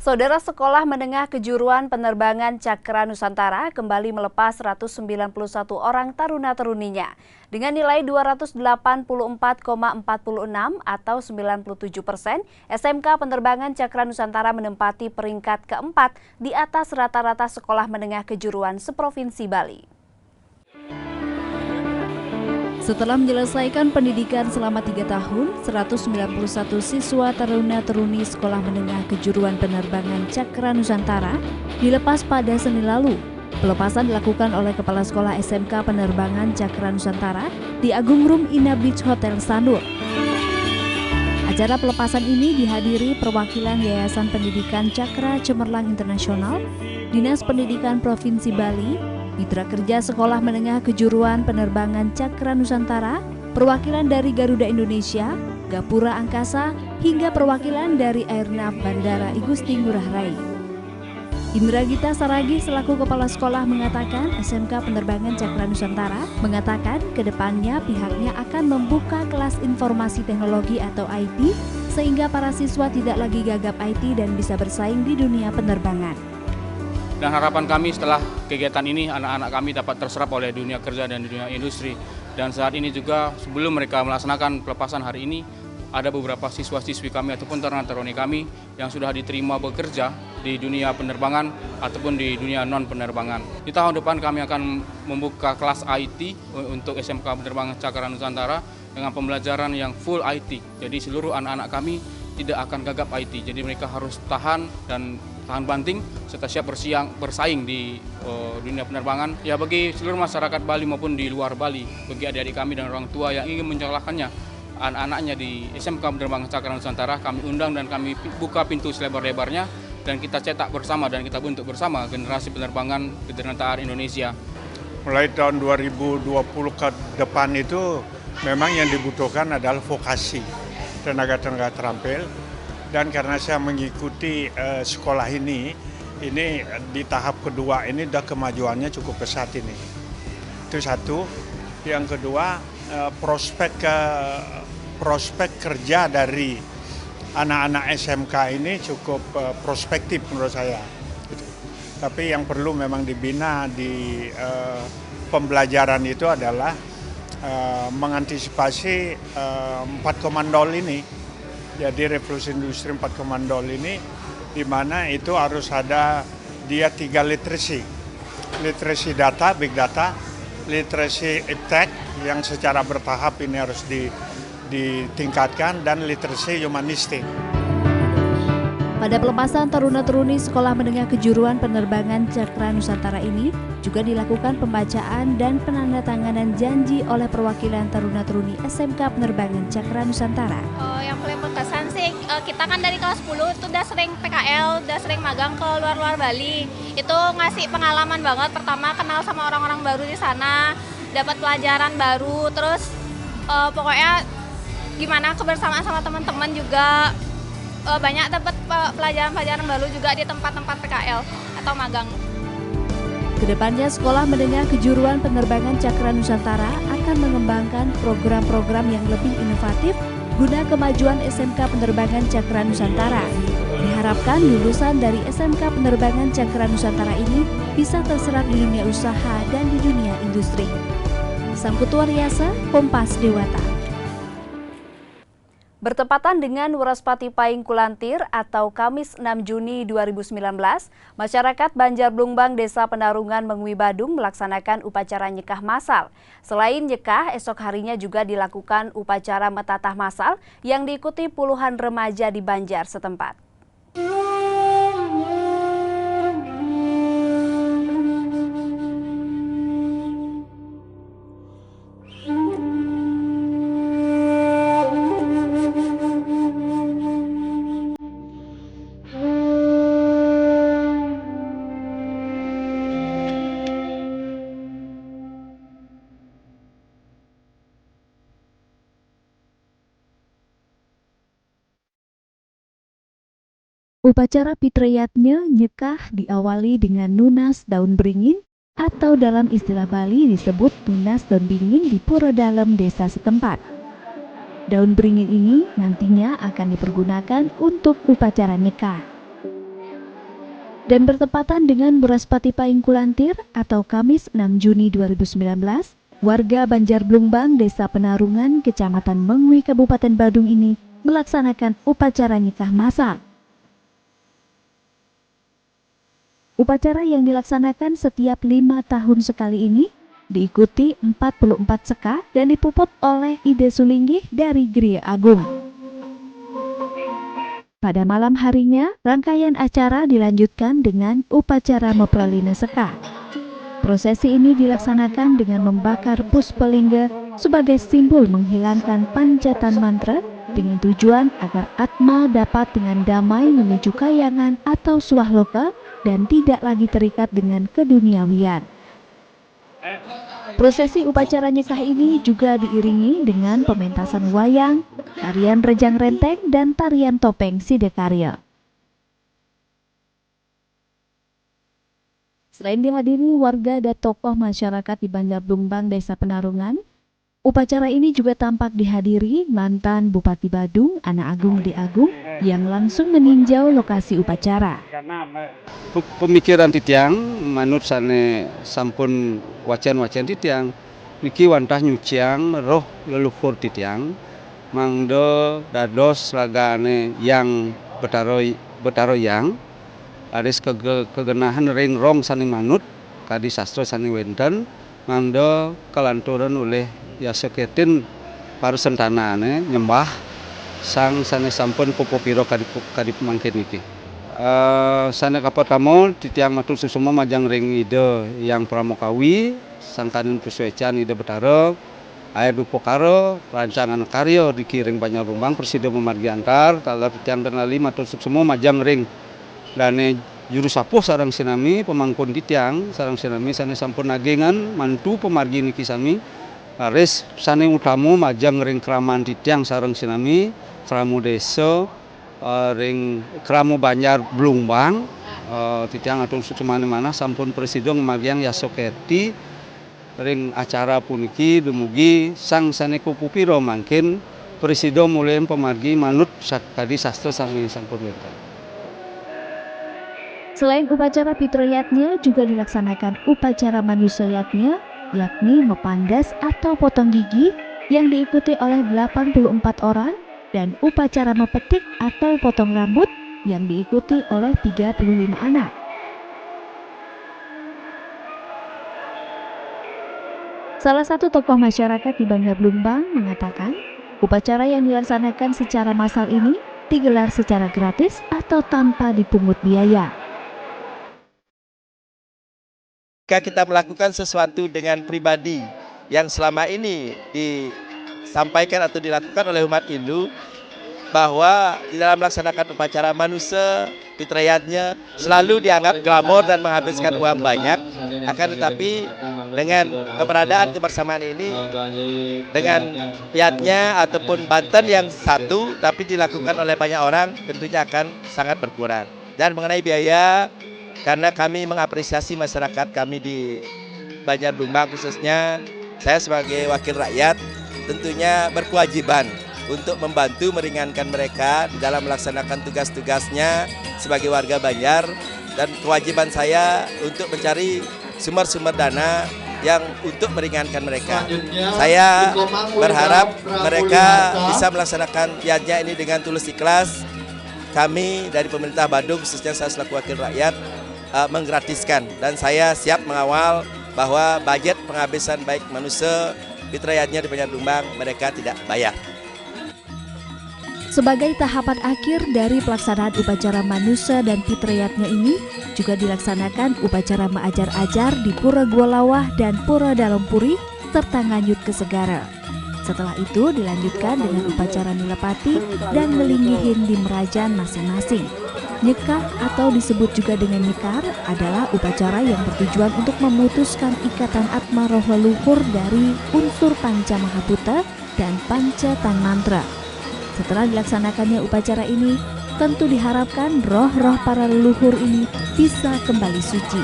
Saudara Sekolah Menengah Kejuruan Penerbangan Cakra Nusantara kembali melepas 191 orang taruna-teruninya. Dengan nilai 284,46 atau 97%, SMK Penerbangan Cakra Nusantara menempati peringkat keempat di atas rata-rata sekolah menengah kejuruan seprovinsi Bali. Setelah menyelesaikan pendidikan selama 3 tahun, 191 siswa taruna-teruni Sekolah Menengah Kejuruan Penerbangan Cakra Nusantara dilepas pada Senin lalu. Pelepasan dilakukan oleh Kepala Sekolah SMK Penerbangan Cakra Nusantara di Agung Room Ina Beach Hotel Sanur. Acara pelepasan ini dihadiri perwakilan Yayasan Pendidikan Cakra Cemerlang Internasional, Dinas Pendidikan Provinsi Bali, Mitra Kerja Sekolah Menengah Kejuruan Penerbangan Cakra Nusantara, perwakilan dari Garuda Indonesia, Gapura Angkasa, hingga perwakilan dari Airnav Bandara Igusti Ngurah Rai. Indra Gita Saragih selaku Kepala Sekolah mengatakan SMK Penerbangan Cakra Nusantara mengatakan ke depannya pihaknya akan membuka kelas informasi teknologi atau IT sehingga para siswa tidak lagi gagap IT dan bisa bersaing di dunia penerbangan. Dan harapan kami setelah kegiatan ini anak-anak kami dapat terserap oleh dunia kerja dan dunia industri. Dan saat ini juga sebelum mereka melaksanakan pelepasan hari ini, ada beberapa siswa-siswi kami ataupun taruna-taruni kami yang sudah diterima bekerja di dunia penerbangan ataupun di dunia non-penerbangan. Di tahun depan kami akan membuka kelas IT untuk SMK Penerbangan Cakra Nusantara dengan pembelajaran yang full IT. Jadi seluruh anak-anak kami tidak akan gagap IT. Jadi mereka harus tahan banting serta siap bersaing di dunia penerbangan. Ya, bagi seluruh masyarakat Bali maupun di luar Bali, bagi adik-adik kami dan orang tua yang ingin menyekolahkannya anak-anaknya di SMK Penerbangan Cakra Nusantara, kami undang dan kami buka pintu selebar-lebarnya dan kita cetak bersama dan kita bentuk bersama generasi penerbangan kedirgantara Indonesia. Mulai tahun 2020 ke depan itu memang yang dibutuhkan adalah vokasi, tenaga-tenaga terampil. Dan karena saya mengikuti sekolah ini di tahap kedua ini udah kemajuannya cukup pesat ini. Itu satu. Yang kedua, prospek kerja dari anak-anak SMK ini cukup prospektif menurut saya. Tapi yang perlu memang dibina di pembelajaran itu adalah mengantisipasi 4 komandol ini. Jadi revolusi industri 4.0 ini di mana itu harus ada dia 3 literasi. Literasi data, big data, literasi iptek yang secara bertahap ini harus ditingkatkan dan literasi humanistik. Pada pelepasan taruna-teruni Sekolah Menengah Kejuruan Penerbangan Cakra Nusantara ini juga dilakukan pembacaan dan penandatanganan janji oleh perwakilan taruna-teruni SMK Penerbangan Cakra Nusantara. Yang paling berkesan sih, kita kan dari kelas 10 itu udah sering PKL, udah sering magang ke luar-luar Bali. Itu ngasih pengalaman banget, pertama kenal sama orang-orang baru di sana, dapat pelajaran baru, terus pokoknya gimana kebersamaan sama teman-teman juga. Banyak dapat pelajaran-pelajaran baru juga di tempat-tempat PKL atau magang. Kedepannya Sekolah Menengah Kejuruan Penerbangan Cakra Nusantara akan mengembangkan program-program yang lebih inovatif guna kemajuan SMK Penerbangan Cakra Nusantara. Diharapkan lulusan dari SMK Penerbangan Cakra Nusantara ini bisa terserap di dunia usaha dan di dunia industri. Sangkutua Riasa, Kompas Dewata. Bertepatan dengan Wuraspati Pahing Kulantir atau Kamis 6 Juni 2019, masyarakat Banjar Blumbang Desa Penarungan Mengwi Badung melaksanakan upacara nyekah massal. Selain nyekah, esok harinya juga dilakukan upacara metatah massal yang diikuti puluhan remaja di Banjar setempat. Upacara Pitrayatnya nyekah diawali dengan nunas daun beringin atau dalam istilah Bali disebut nunas daun beringin di pura dalam desa setempat. Daun beringin ini nantinya akan dipergunakan untuk upacara nikah. Dan bertepatan dengan Buraspati Paing Kulantir atau Kamis 6 Juni 2019, warga Banjarblumbang, Desa Penarungan, Kecamatan Mengwi, Kabupaten Badung ini melaksanakan upacara nikah massal. Upacara yang dilaksanakan setiap 5 tahun sekali ini diikuti 44 seka dan dipuput oleh Ide Sulinggih dari Gria Agung. Pada malam harinya, rangkaian acara dilanjutkan dengan upacara Mempelina Seka. Prosesi ini dilaksanakan dengan membakar puspelingga sebagai simbol menghilangkan pancatan mantra dengan tujuan agar Atma dapat dengan damai menuju kayangan atau swahloka dan tidak lagi terikat dengan keduniawian. Prosesi upacara nikah ini juga diiringi dengan pementasan wayang, tarian rejang renteng, dan tarian topeng Sidekarya. Selain dihadiri warga dan tokoh masyarakat di Banjarblumbang, Desa Penarungan, upacara ini juga tampak dihadiri mantan Bupati Badung, Ana Agung D. Agung, yang langsung meninjau lokasi upacara. Pemikiran titiang manut sane sampun wacan titiang niki wantah nyuciang roh leluhur titiang mangdo dados lagane yang betaro yang aris kegenahan ring rong saning manut kadi sastra saning wenten mangdo kelanturan oleh yaseketin parusentanane nyembah sang sane sampun popo piro kadi pemangkin niki. Sana kapatamo titiang matur susuma majang ring ide yang pramukawi sangkanin pesuecan ide betara air dupokaro rancangan karyo dikiring Banjarblumbang Presiden memargi antar tala titiang denali matur susuma majang ring dane juru sapuh sarang sinami pemangkun titiang sarang sinami sane sampun nagengan mantu pemargi niki sami aris sane utamu majang ring kraman titiang sarang sinami kramu desa ring Kramu Banjarblumbang titiang atur sucumane mana sampun presiden magiang yasoketi ring acara puniki dumugi sang saneku pupiro mangkin presiden mulai pemargi manut kadi sastra sang purweta. Selain upacara pitrayatnya juga dilaksanakan upacara manusiayatnya, yakni mepandas atau potong gigi yang diikuti oleh 84 orang dan upacara mepetik atau potong rambut yang diikuti oleh 35 anak. Salah satu tokoh masyarakat di Banjarblumbang mengatakan, upacara yang dilaksanakan secara massal ini digelar secara gratis atau tanpa dipungut biaya. Jika kita melakukan sesuatu dengan pribadi yang selama ini disampaikan atau dilakukan oleh umat Hindu, bahwa di dalam melaksanakan upacara manusia fitrayatnya selalu dianggap glamor dan menghabiskan uang banyak, akan tetapi dengan keberadaan kebersamaan ini dengan piatnya ataupun banten yang satu tapi dilakukan oleh banyak orang tentunya akan sangat berkurang. Dan mengenai biaya, karena kami mengapresiasi masyarakat kami di Banjarblumbang khususnya, saya sebagai wakil rakyat tentunya berkewajiban untuk membantu meringankan mereka di dalam melaksanakan tugas-tugasnya sebagai warga Banjar, dan kewajiban saya untuk mencari sumber-sumber dana yang untuk meringankan mereka. Saya berharap mereka bisa melaksanakan piatnya ini dengan tulus ikhlas. Kami dari pemerintah Badung khususnya saya selaku wakil rakyat menggratiskan, dan saya siap mengawal bahwa budget penghabisan baik manusia fitrayatnya di Banjarblumbang mereka tidak bayar. Sebagai tahapan akhir dari pelaksanaan upacara manusia dan fitrayatnya ini, juga dilaksanakan upacara mengajar-ajar di Pura Gualawah dan Pura Dalompuri serta Nganyut Kesegara. Setelah itu dilanjutkan dengan upacara Nilepati dan Ngelinggihin di Merajan masing-masing. Nyekah atau disebut juga dengan nyekar adalah upacara yang bertujuan untuk memutuskan ikatan atma roh leluhur dari unsur Panca Mahaputa dan Panca Tan Mantra. Setelah dilaksanakannya upacara ini, tentu diharapkan roh-roh para leluhur ini bisa kembali suci.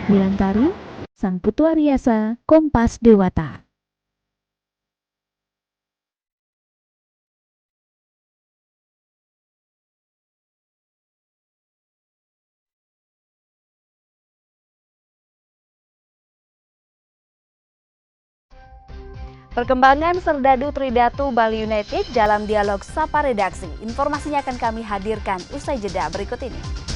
Wilantari, Sang Putua Riasa, Kompas Dewata. Perkembangan Serdadu Tridatu Bali United dalam dialog Sapa Redaksi. Informasinya akan kami hadirkan usai jeda berikut ini.